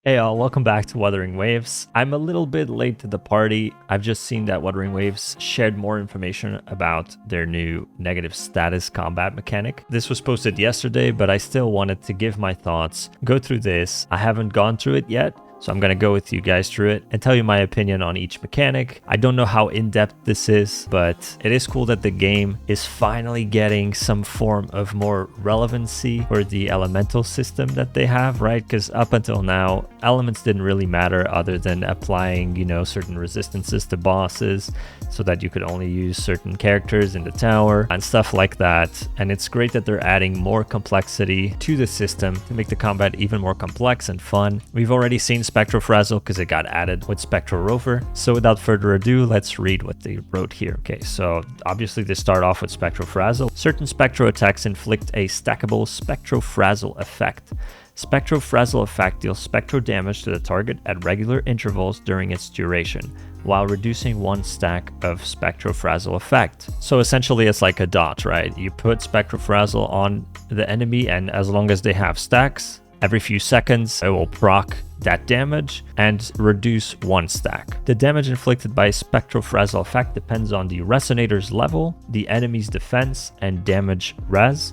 Hey all, welcome back to Wuthering Waves. I'm a little bit late to the party. I've just seen that Wuthering Waves shared more information about their new negative status combat mechanic. This was posted yesterday, but I still wanted to give my thoughts, go through this. I haven't gone through it yet, so I'm going to go with you guys through it and tell you my opinion on each mechanic. I don't know how in-depth this is, but it is cool that the game is finally getting some form of more relevancy for the elemental system that they have, right? Because up until now, elements didn't really matter other than applying, certain resistances to bosses so that you could only use certain characters in the tower and stuff like that. And it's great that they're adding more complexity to the system to make the combat even more complex and fun. We've already seen Spectral Frazzle because it got added with Spectral Rover. So without further ado, let's read what they wrote here. Okay, so obviously they start off with Spectral Frazzle. Certain Spectral attacks inflict a stackable Spectral Frazzle effect. Spectral Frazzle effect deals spectral damage to the target at regular intervals during its duration, while reducing one stack of Spectral Frazzle effect. So essentially it's like a dot, right? You put Spectral Frazzle on the enemy, and as long as they have stacks, every few seconds it will proc that damage and reduce one stack. The damage inflicted by Spectral Frazzle effect depends on the resonator's level, the enemy's defense and damage res,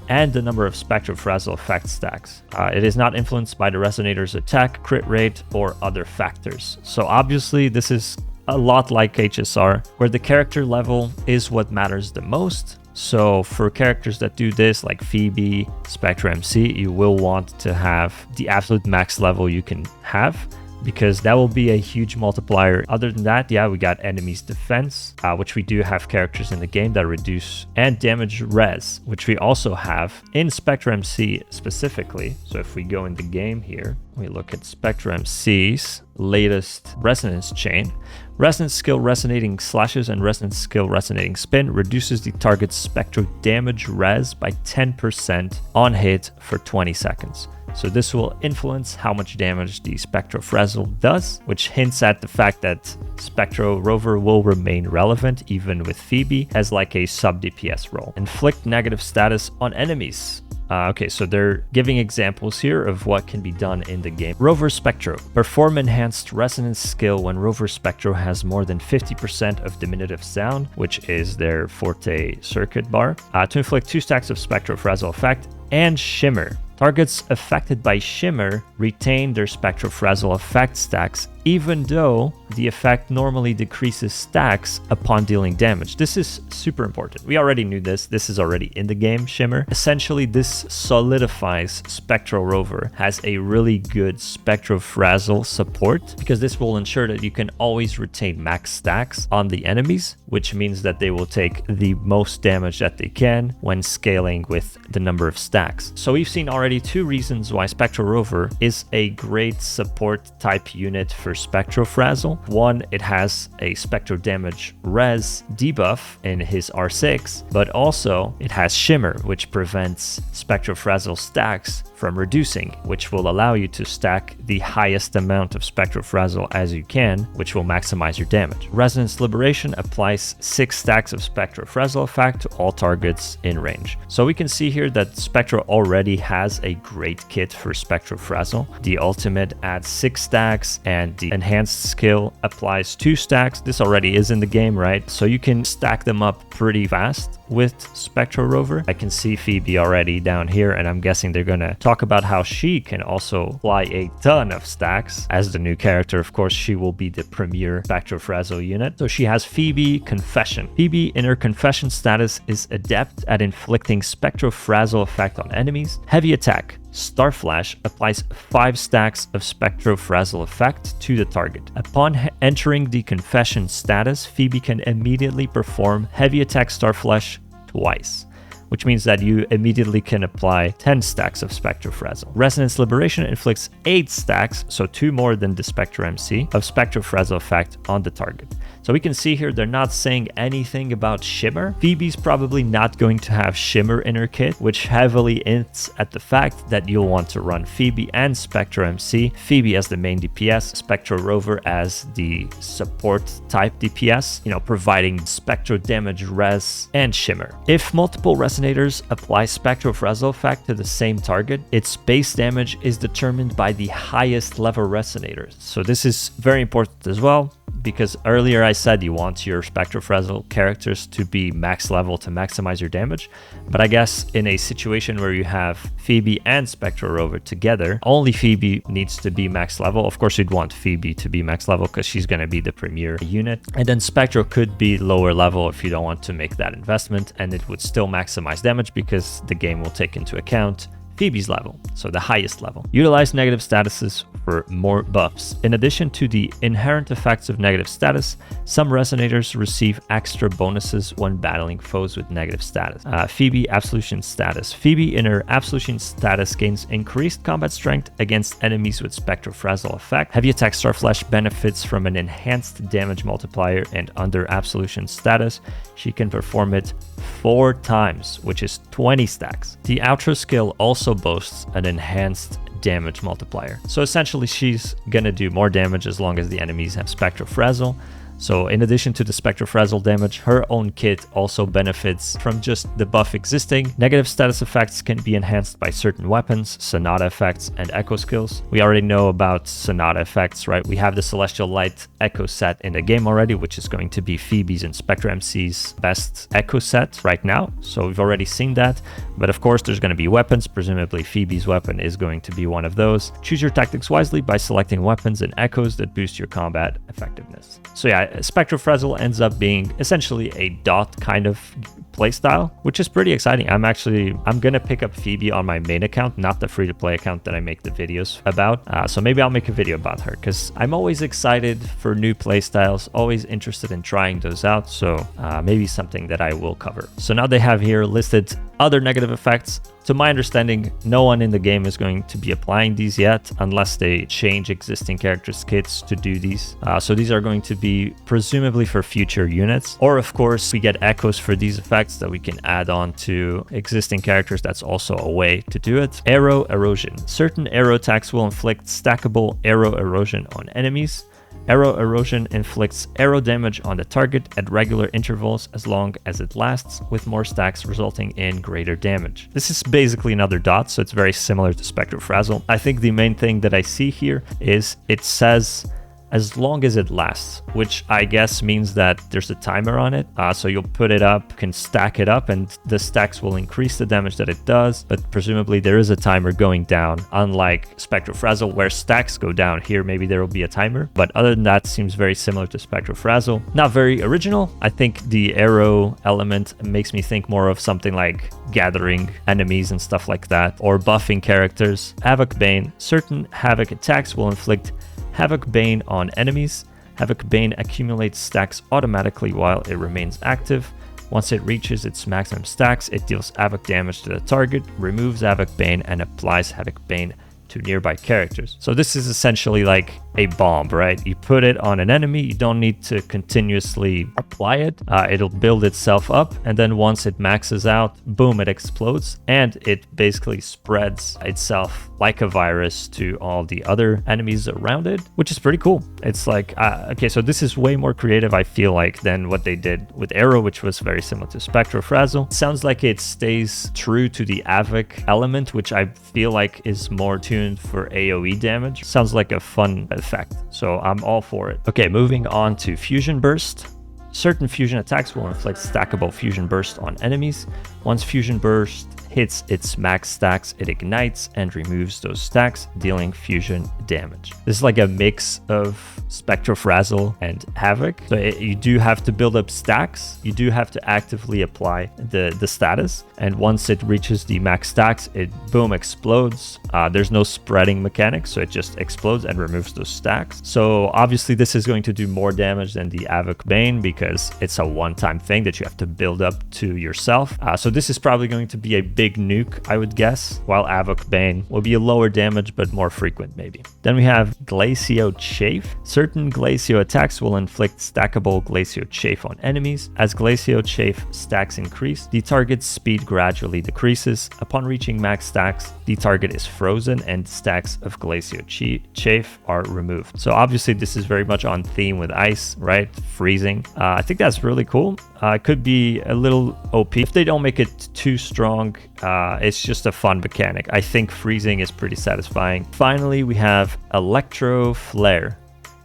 and the number of Spectral Frazzle effect stacks. It is not influenced by the resonator's attack, crit rate, or other factors. So obviously this is a lot like HSR, where the character level is what matters the most. So for characters that do this, like Phoebe, Spectre MC, you will want to have the absolute max level you can have, because that will be a huge multiplier. Other than that, yeah, we got enemy's defense, which we do have characters in the game that reduce, and damage res, which we also have in Spectre MC specifically. So if we go in the game here, we look at Spectre MC's latest resonance chain. Resonance skill resonating slashes and resonance skill resonating spin reduces the target's spectral damage res by 10% on hit for 20 seconds. So this will influence how much damage the Spectral Frazzle does, which hints at the fact that Spectral Rover will remain relevant even with Phoebe as like a sub DPS role. Inflict negative status on enemies. Okay, so they're giving examples here of what can be done in the game. Rover Spectro. Perform enhanced resonance skill when Rover Spectro has more than 50% of diminutive sound, which is their forte circuit bar, to inflict 2 stacks of Spectral Frazzle effect, and Shimmer. Targets affected by Shimmer retain their Spectral Frazzle effect stacks, even though the effect normally decreases stacks upon dealing damage. This is super important. We already knew this. This is already in the game, Shimmer. Essentially, this solidifies Spectral Rover has a really good Spectral Frazzle support, because this will ensure that you can always retain max stacks on the enemies, which means that they will take the most damage that they can when scaling with the number of stacks. So we've seen already 2 reasons why Spectral Rover is a great support type unit for Spectral Frazzle. One, it has a spectral damage res debuff in his R6, but also it has Shimmer, which prevents Spectral Frazzle stacks from reducing, which will allow you to stack the highest amount of Spectral Frazzle as you can, which will maximize your damage. Resonance Liberation applies 6 stacks of Spectral Frazzle effect to all targets in range. So we can see here that Spectral already has a great kit for Spectral Frazzle. The ultimate adds 6 stacks and the enhanced skill applies 2 stacks. This already is in the game, right? So you can stack them up pretty fast with Spectral Rover. I can see Phoebe already down here, and I'm guessing they're gonna talk about how she can also apply a ton of stacks. As the new character, of course, she will be the premier Spectral Frazzle unit. So she has Phoebe Confession. Phoebe in her Confession status is adept at inflicting Spectral Frazzle effect on enemies. Heavy attack. Starflash applies 5 stacks of Spectral Frazzle effect to the target. Upon entering the Confession status, Phoebe can immediately perform Heavy Attack Starflash twice, which means that you immediately can apply 10 stacks of Spectral Frazzle. Resonance Liberation inflicts 8 stacks, so 2 more than the Spectre MC, of Spectral Frazzle effect on the target. So we can see here they're not saying anything about Shimmer. Phoebe's probably not going to have Shimmer in her kit, which heavily hints at the fact that you'll want to run Phoebe and Spectre MC. Phoebe as the main DPS, Spectral Rover as the support type DPS, providing spectral damage res and Shimmer. If multiple resonance resonators apply Spectro-Frazzle effect to the same target, its base damage is determined by the highest level resonators. So this is very important as well, because earlier I said you want your Spectro-Frazzle characters to be max level to maximize your damage, but I guess in a situation where you have Phoebe and Spectro Rover together, only Phoebe needs to be max level. Of course, you'd want Phoebe to be max level because she's going to be the premier unit, and then Spectro could be lower level if you don't want to make that investment, and it would still maximize damage because the game will take into account Phoebe's level, so the highest level. Utilize negative statuses for more buffs. In addition to the inherent effects of negative status, some resonators receive extra bonuses when battling foes with negative status. Phoebe Absolution Status. Phoebe in her Absolution Status gains increased combat strength against enemies with Spectro-Frazzle effect. Heavy Attack Starflash benefits from an enhanced damage multiplier, and under Absolution Status, she can perform it 4 times, which is 20 stacks. The outro skill also boasts an enhanced damage multiplier. So essentially she's gonna do more damage as long as the enemies have Spectro-Frazzle. So in addition to the Spectro-Frazzle damage, her own kit also benefits from just the buff existing. Negative status effects can be enhanced by certain weapons, Sonata effects, and echo skills. We already know about Sonata effects, right? We have the Celestial Light echo set in the game already, which is going to be Phoebe's and Spectre MC's best echo set right now. So we've already seen that. But of course, there's going to be weapons. Presumably Phoebe's weapon is going to be one of those. Choose your tactics wisely by selecting weapons and echoes that boost your combat effectiveness. So yeah, Spectro-Frazzle ends up being essentially a dot kind of playstyle, which is pretty exciting. I'm gonna pick up Phoebe on my main account, not the free-to-play account that I make the videos about. So maybe I'll make a video about her, because I'm always excited for new playstyles, always interested in trying those out. So maybe something that I will cover. So now they have here listed other negative effects. To my understanding, no one in the game is going to be applying these yet, unless they change existing characters' kits to do these. So these are going to be presumably for future units. Or of course, we get echoes for these effects that we can add on to existing characters. That's also a way to do it. Arrow Erosion. Certain arrow attacks will inflict stackable arrow erosion on enemies. Arrow Erosion inflicts arrow damage on the target at regular intervals as long as it lasts, with more stacks resulting in greater damage. This is basically another dot, so it's very similar to Spectro-Frazzle. I think the main thing that I see here is it says as long as it lasts, which I guess means that there's a timer on it. So you'll put it up, can stack it up, and the stacks will increase the damage that it does, but presumably there is a timer going down, unlike Spectro-Frazzle where stacks go down. Here maybe there will be a timer, but other than that, seems very similar to Spectro-Frazzle. Not very original. I think the arrow element makes me think more of something like gathering enemies and stuff like that, or buffing characters. Havoc Bane. Certain Havoc attacks will inflict Havoc Bane on enemies. Havoc Bane accumulates stacks automatically while it remains active. Once it reaches its maximum stacks, it deals Havoc damage to the target, removes Havoc Bane, and applies Havoc Bane to nearby characters. So this is essentially like a bomb, right? You put it on an enemy, you don't need to continuously apply it. It'll build itself up, and then once it maxes out, boom, it explodes, and it basically spreads itself like a virus to all the other enemies around it, which is pretty cool. It's like, okay, so this is way more creative, I feel like, than what they did with Arrow, which was very similar to Spectro-Frazzle. Sounds like it stays true to the Havoc element, which I feel like is more tuned for AoE damage. Sounds like a fun effect, so I'm all for it. Okay, moving on to Fusion Burst. Certain fusion attacks will inflict stackable Fusion Burst on enemies. Once Fusion Burst hits its max stacks, it ignites and removes those stacks, dealing fusion damage. This is like a mix of Spectro-Frazzle and Havoc. So you do have to build up stacks. You do have to actively apply the status. And once it reaches the max stacks, it boom, explodes. There's no spreading mechanic, so it just explodes and removes those stacks. So obviously this is going to do more damage than the Havoc Bane because it's a one-time thing that you have to build up to yourself. So this is probably going to be a big nuke, I would guess, while Havoc Bane will be a lower damage but more frequent maybe. Then we have Glacio Chafe. Certain Glacio attacks will inflict stackable Glacio Chafe on enemies. As Glacio Chafe stacks increase, the target's speed gradually decreases. Upon reaching max stacks, the target is frozen and stacks of glacial chafe are removed. So obviously this is very much on theme with ice, right? Freezing. I think that's really cool. It could be a little OP if they don't make it too strong. It's just a fun mechanic. I think freezing is pretty satisfying. Finally, we have Electro Flare.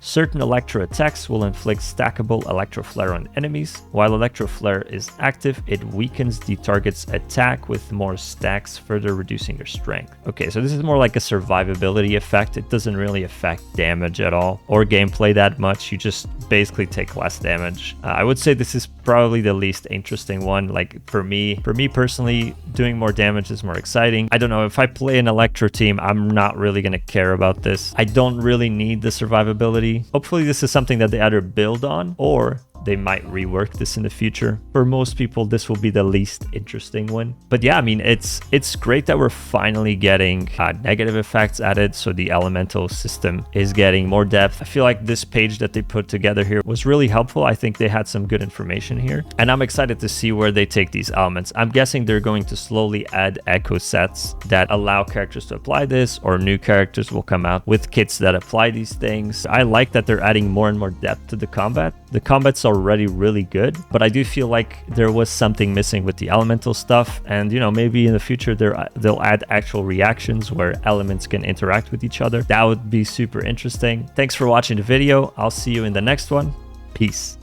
Certain Electro attacks will inflict stackable Electro Flare on enemies. While Electro Flare is active, it weakens the target's attack with more stacks, further reducing their strength. Okay, so this is more like a survivability effect. It doesn't really affect damage at all or gameplay that much. You just basically take less damage. I would say this is probably the least interesting one. Like for me personally, doing more damage is more exciting. I don't know, if I play an Electro team, I'm not really gonna care about this. I don't really need the survivability. Hopefully this is something that they either build on or they might rework this in the future. For most people, this will be the least interesting one. But yeah, I mean, it's great that we're finally getting negative effects added. So the elemental system is getting more depth. I feel like this page that they put together here was really helpful. I think they had some good information here. And I'm excited to see where they take these elements. I'm guessing they're going to slowly add echo sets that allow characters to apply this, or new characters will come out with kits that apply these things. I like that they're adding more and more depth to the combat. The combat's already really good, but I do feel like there was something missing with the elemental stuff. And you know, maybe in the future they'll add actual reactions where elements can interact with each other. That would be super interesting. Thanks for watching the video. I'll see you in the next one. Peace.